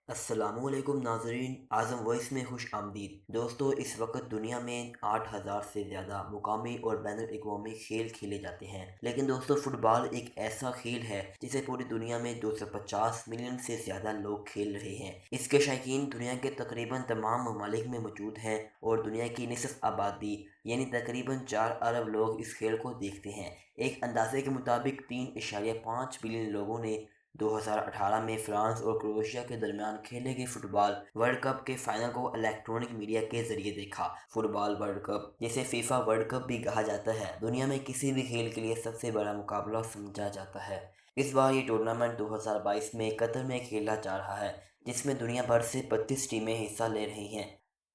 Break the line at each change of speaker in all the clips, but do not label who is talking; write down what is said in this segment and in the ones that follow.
السلام علیکم ناظرین، اعظم وائس میں خوش آمدید۔ دوستو، اس وقت دنیا میں 8,000 سے زیادہ مقامی اور بین الاقوامی کھیل کھیلے جاتے ہیں، لیکن دوستو فٹ بال ایک ایسا کھیل ہے جسے پوری دنیا میں 250 ملین سے زیادہ لوگ کھیل رہے ہیں۔ اس کے شائقین دنیا کے تقریباً تمام ممالک میں موجود ہیں اور دنیا کی نصف آبادی یعنی تقریباً 4 ارب لوگ اس کھیل کو دیکھتے ہیں۔ ایک اندازے کے مطابق 3.5 بلین لوگوں نے 2018 میں فرانس اور کروشیا کے درمیان کھیلے گئے فٹ بال ورلڈ کپ کے فائنل کو الیکٹرانک میڈیا کے ذریعے دیکھا۔ فٹ بال ورلڈ کپ، جسے فیفا ورلڈ کپ بھی کہا جاتا ہے، دنیا میں کسی بھی کھیل کے لیے سب سے بڑا مقابلہ سمجھا جاتا ہے۔ اس بار یہ ٹورنامنٹ 2022 میں قطر میں کھیلا جا رہا ہے، جس میں دنیا بھر سے 32 ٹیمیں حصہ لے رہی ہیں۔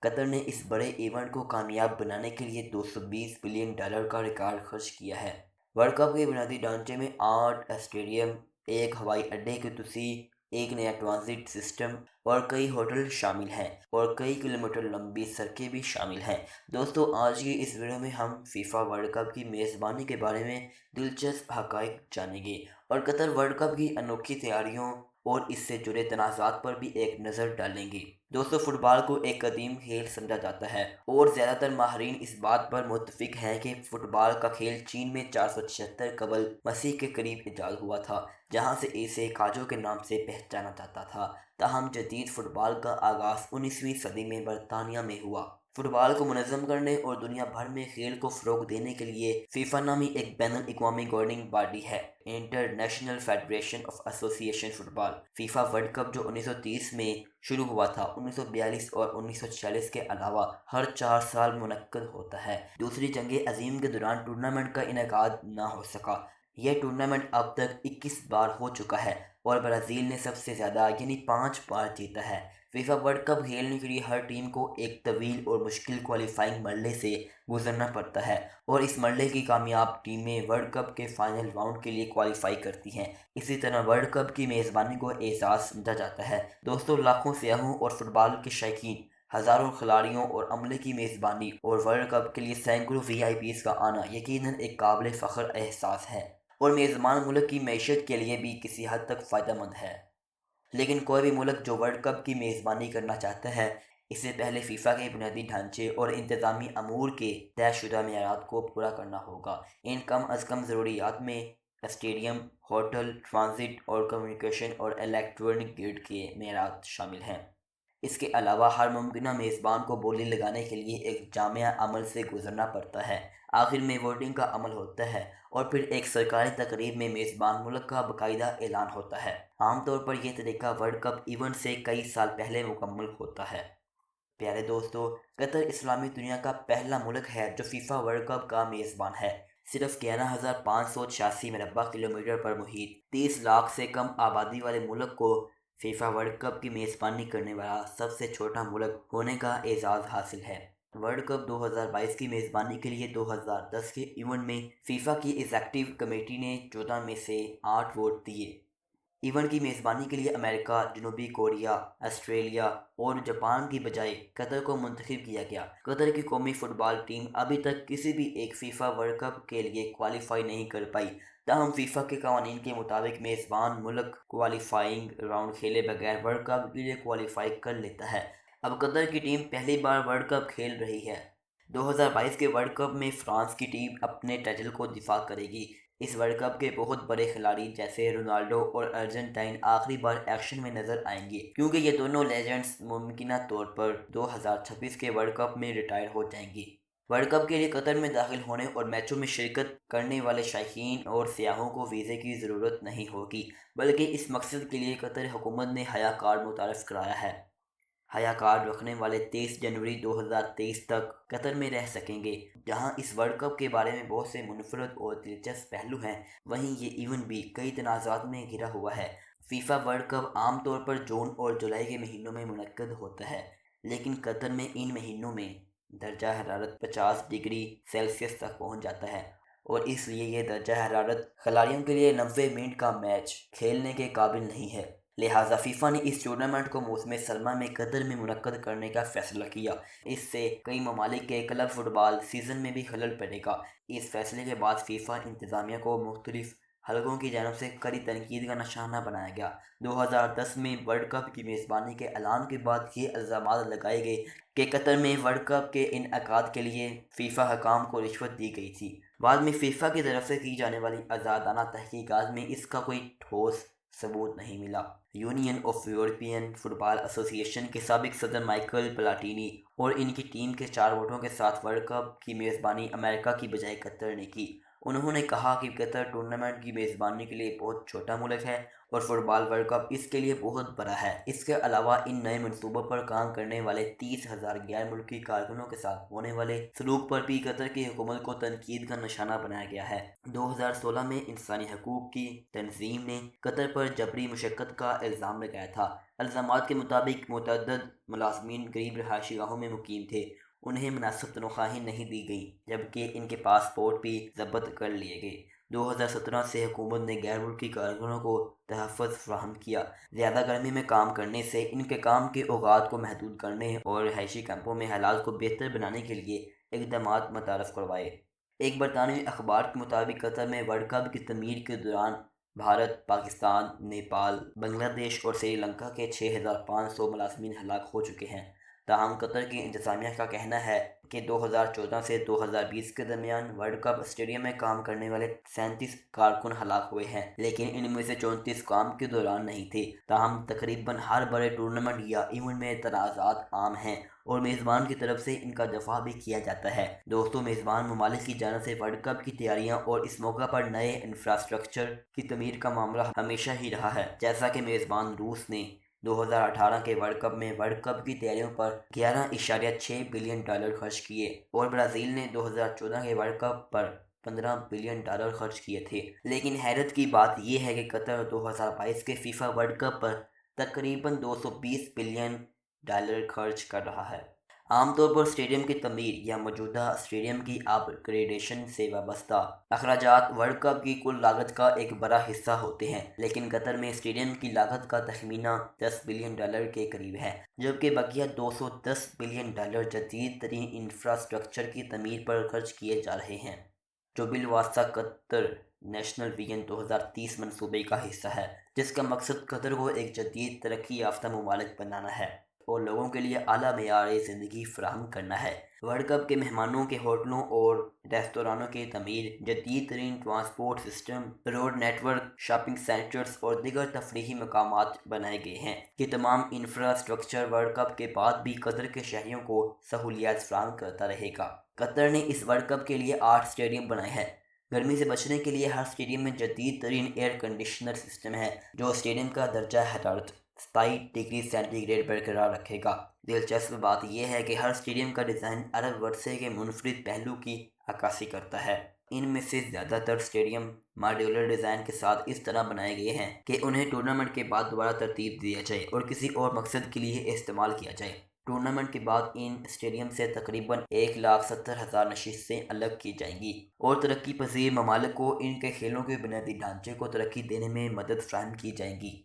قطر نے اس بڑے ایونٹ کو کامیاب بنانے کے لیے $220 بلین کا ریکارڈ خرچ کیا ہے۔ ورلڈ کپ کے بنیادی ڈھانچے میں 8 اسٹیڈیم، ایک ہوائی اڈے کی توسیع، ایک نیا ٹرانزٹ سسٹم اور کئی ہوٹل شامل ہیں، اور کئی کلومیٹر لمبی سڑکیں بھی شامل ہیں۔ دوستو، آج کی اس ویڈیو میں ہم فیفا ورلڈ کپ کی میزبانی کے بارے میں دلچسپ حقائق جانیں گے اور قطر ورلڈ کپ کی انوکھی تیاریوں اور اس سے جڑے تنازعات پر بھی ایک نظر ڈالیں گے۔ دوستو، فٹ بال کو ایک قدیم کھیل سمجھا جاتا ہے اور زیادہ تر ماہرین اس بات پر متفق ہیں کہ فٹ بال کا کھیل چین میں 476 قبل مسیح کے قریب ایجاد ہوا تھا، جہاں سے اسے کاجو کے نام سے پہچانا جاتا تھا۔ تاہم جدید فٹ بال کا آغاز 19ویں صدی میں برطانیہ میں ہوا۔ فٹ بال کو منظم کرنے اور دنیا بھر میں کھیل کو فروغ دینے کے لیے فیفا نامی ایک بین الاقوامی گورننگ باڈی ہے، انٹرنیشنل فیڈریشن آف ایسوسی ایشن فٹ بال۔ فیفا ورلڈ کپ جو 1930 میں شروع ہوا تھا، 1942 اور 1946 کے علاوہ ہر 4 سال منعقد ہوتا ہے۔ دوسری جنگ عظیم کے دوران ٹورنامنٹ کا انعقاد نہ ہو سکا۔ یہ ٹورنامنٹ اب تک 21 بار ہو چکا ہے اور برازیل نے سب سے زیادہ یعنی 5 بار جیتا ہے۔ فیفا ورلڈ کپ کھیلنے کے لیے ہر ٹیم کو ایک طویل اور مشکل کوالیفائنگ مرحلے سے گزرنا پڑتا ہے، اور اس مرحلے کی کامیاب ٹیمیں ورلڈ کپ کے فائنل راؤنڈ کے لیے کوالیفائی کرتی ہیں۔ اسی طرح ورلڈ کپ کی میزبانی کو اعزاز سمجھا جاتا ہے۔ دوستو، لاکھوں سیاحوں اور فٹ بال کے شائقین، ہزاروں کھلاڑیوں اور عملے کی میزبانی اور ورلڈ کپ کے لیے سینکڑوں VIP کا آنا یقیناً ایک قابل فخر احساس ہے، اور میزبان ملک کی معیشت کے لیے بھی کسی حد تک فائدہ مند ہے۔ لیکن کوئی بھی ملک جو ورلڈ کپ کی میزبانی کرنا چاہتا ہے، اس سے پہلے فیفا کے بنیادی ڈھانچے اور انتظامی امور کے طے شدہ معیارات کو پورا کرنا ہوگا۔ ان کم از کم ضروریات میں اسٹیڈیم، ہوٹل، ٹرانزٹ اور کمیونیکیشن اور الیکٹرانک گرڈ کے معیارات شامل ہیں۔ اس کے علاوہ ہر ممکنہ میزبان کو بولی لگانے کے لیے ایک جامع عمل سے گزرنا پڑتا ہے۔ آخر میں ووٹنگ کا عمل ہوتا ہے اور پھر ایک سرکاری تقریب میں میزبان ملک کا باقاعدہ اعلان ہوتا ہے۔ عام طور پر یہ طریقہ ورلڈ کپ ایونٹ سے کئی سال پہلے مکمل ہوتا ہے۔ پیارے دوستو، قطر اسلامی دنیا کا پہلا ملک ہے جو فیفا ورلڈ کپ کا میزبان ہے۔ صرف 11,586 مربع کلومیٹر پر محیط 30 لاکھ سے کم آبادی والے ملک کو فیفا ورلڈ کپ کی میزبانی کرنے والا سب سے چھوٹا ملک ہونے کا اعزاز حاصل ہے۔ ورلڈ کپ 2022 کی میزبانی کے لیے 2010 کے ایونٹ میں فیفا کی ایگزیکٹو کمیٹی نے 14 میں سے 8 ووٹ دیے۔ ایونٹ کی میزبانی کے لیے امریکہ، جنوبی کوریا، آسٹریلیا اور جاپان کی بجائے قطر کو منتخب کیا گیا۔ قطر کی قومی فٹ بال ٹیم ابھی تک کسی بھی ایک فیفا ورلڈ کپ کے لیے کوالیفائی نہیں کر پائی، تاہم فیفا کے قوانین کے مطابق میزبان ملک کوالیفائنگ راؤنڈ کھیلے بغیر ورلڈ کپ کے لیے کوالیفائی کر لیتا ہے۔ اب قطر کی ٹیم پہلی بار ورلڈ کپ کھیل رہی ہے۔ 2022 کے ورلڈ کپ میں فرانس کی ٹیم اپنے ٹائٹل کو دفاع کرے گی۔ اس ورلڈ کپ کے بہت بڑے کھلاڑی جیسے رونالڈو اور ارجنٹائن آخری بار ایکشن میں نظر آئیں گے، کیونکہ یہ دونوں لیجنڈز ممکنہ طور پر 2026 کے ورلڈ کپ میں ریٹائر ہو جائیں گے۔ ورلڈ کپ کے لیے قطر میں داخل ہونے اور میچوں میں شرکت کرنے والے شائقین اور سیاحوں کو ویزے کی ضرورت نہیں ہوگی، بلکہ اس مقصد کے لیے قطر حکومت نے حیا کارڈ متعارف کرایا ہے۔ حیا کارڈ رکھنے والے 23 جنوری 2023 تک قطر میں رہ سکیں گے۔ جہاں اس ورلڈ کپ کے بارے میں بہت سے منفرد اور دلچسپ پہلو ہیں، وہیں یہ ایونٹ بھی کئی تنازعات میں گھرا ہوا ہے۔ فیفا ورلڈ کپ عام طور پر جون اور جولائی کے مہینوں میں منعقد ہوتا ہے، لیکن قطر میں ان مہینوں میں درجہ حرارت 50 ڈگری سیلسیس تک پہنچ جاتا ہے، اور اس لیے یہ درجہ حرارت کھلاڑیوں کے لیے 90 منٹ کا میچ کھیلنے کے قابل نہیں ہے۔ لہٰذا فیفا نے اس ٹورنامنٹ کو موسم سرما میں قطر میں منعقد کرنے کا فیصلہ کیا۔ اس سے کئی ممالک کے کلب فٹ بال سیزن میں بھی خلل پڑے گا۔ اس فیصلے کے بعد فیفا انتظامیہ کو مختلف حلقوں کی جانب سے کڑی تنقید کا نشانہ بنایا گیا۔ 2010 میں ورلڈ کپ کی میزبانی کے اعلان کے بعد یہ الزامات لگائے گئے کہ قطر میں ورلڈ کپ کے انعقاد کے لیے فیفا حکام کو رشوت دی گئی تھی۔ بعد میں فیفا کی طرف سے کی جانے والی آزادانہ تحقیقات میں اس کا کوئی ٹھوس ثبوت نہیں ملا۔ یونین آف یورپین فٹ بال ایسوسی ایشن کے سابق صدر مائیکل پلاٹینی اور ان کی ٹیم کے 4 ووٹوں کے ساتھ ورلڈ کپ کی میزبانی امریکہ کی بجائے قطر نے کی۔ انہوں نے کہا کہ قطر ٹورنامنٹ کی میزبانی کے لیے بہت چھوٹا ملک ہے اور فٹ بال ورلڈ کپ اس کے لیے بہت بڑا ہے۔ اس کے علاوہ ان نئے منصوبوں پر کام کرنے والے 30,000 غیر ملکی کارکنوں کے ساتھ ہونے والے سلوک پر بھی قطر کی حکومت کو تنقید کا نشانہ بنایا گیا ہے۔ 2016 میں انسانی حقوق کی تنظیم نے قطر پر جبری مشقت کا الزام لگایا تھا۔ الزامات کے مطابق متعدد ملازمین غریب رہائشی گاہوں میں مقیم تھے، انہیں مناسب تنخواہیں نہیں دی گئیں، جبکہ ان کے پاسپورٹ بھی ضبط کر لیے گئے۔ 2017 سے حکومت نے غیر ملکی کارکنوں کو تحفظ فراہم کیا، زیادہ گرمی میں کام کرنے سے ان کے کام کے اوقات کو محدود کرنے اور رہائشی کیمپوں میں حالات کو بہتر بنانے کے لیے اقدامات متعارف کروائے۔ ایک برطانوی اخبار کے مطابق قطر میں ورلڈ کپ کی تعمیر کے دوران بھارت، پاکستان، نیپال، بنگلہ دیش اور سری لنکا کے 6,500 ملازمین ہلاک ہو چکے ہیں۔ تاہم قطر کی انتظامیہ کا کہنا ہے کہ 2014 سے 2020 کے درمیان ورلڈ کپ اسٹیڈیم میں کام کرنے والے 37 کارکن ہلاک ہوئے ہیں، لیکن ان میں سے 34 کام کے دوران نہیں تھے۔ تاہم تقریباً ہر بڑے ٹورنامنٹ یا ایونٹ میں اعتراضات عام ہیں اور میزبان کی طرف سے ان کا دفاع بھی کیا جاتا ہے۔ دوستو، میزبان ممالک کی جانب سے ورلڈ کپ کی تیاریاں اور اس موقع پر نئے انفراسٹرکچر کی تعمیر کا معاملہ ہمیشہ ہی رہا ہے، جیسا کہ میزبان روس نے 2018 کے ورلڈ کپ میں ورلڈ کپ کی تیاریوں پر $11.6 بلین خرچ کیے اور برازیل نے 2014 کے ورلڈ کپ پر $15 بلین خرچ کیے تھے۔ لیکن حیرت کی بات یہ ہے کہ قطر 2022 کے فیفا ورلڈ کپ پر تقریباً $220 بلین خرچ کر رہا ہے۔ عام طور پر اسٹیڈیم کی تعمیر یا موجودہ اسٹیڈیم کی اپ گریڈیشن سے وابستہ اخراجات ورلڈ کپ کی کل لاگت کا ایک بڑا حصہ ہوتے ہیں، لیکن قطر میں اسٹیڈیم کی لاگت کا تخمینہ $10 بلین کے قریب ہے، جبکہ بقیہ $210 بلین جدید ترین انفراسٹرکچر کی تعمیر پر خرچ کیے جا رہے ہیں، جو بالواسطہ قطر نیشنل ویژن 2030 منصوبے کا حصہ ہے، جس کا مقصد قطر کو ایک جدید ترقی یافتہ ممالک بنانا ہے اور لوگوں کے لیے اعلیٰ معیار زندگی فراہم کرنا ہے۔ ورلڈ کپ کے مہمانوں کے ہوٹلوں اور ریستورانوں کی تعمیر، جدید ترین transport system, road network, shopping centres اور دیگر تفریحی مقامات بنائے گئے ہیں۔ یہ تمام انفراسٹرکچر ورلڈ کپ کے بعد بھی قطر کے شہریوں کو سہولیات فراہم کرتا رہے گا۔ قطر نے اس ورلڈ کپ کے لیے 8 اسٹیڈیم بنائے ہیں۔ گرمی سے بچنے کے لیے ہر اسٹیڈیم میں جدید ترین ایئر کنڈیشنر سسٹم ہے، جو اسٹیڈیم کا درجہ حرارت 27 ڈگری سینٹی گریڈ برقرار رکھے گا۔ دلچسپ بات یہ ہے کہ ہر اسٹیڈیم کا ڈیزائن عرب ورثے کے منفرد پہلو کی عکاسی کرتا ہے۔ ان میں سے زیادہ تر اسٹیڈیم ماڈیولر ڈیزائن کے ساتھ اس طرح بنائے گئے ہیں کہ انہیں ٹورنامنٹ کے بعد دوبارہ ترتیب دیا جائے اور کسی اور مقصد کے لیے استعمال کیا جائے۔ ٹورنامنٹ کے بعد ان اسٹیڈیم سے تقریباً 1,70,000 نشستیں الگ کی جائیں گی اور ترقی پذیر ممالک کو ان کے کھیلوں کے بنیادی ڈھانچے کو ترقی دینے میں مدد فراہم کی جائے گی۔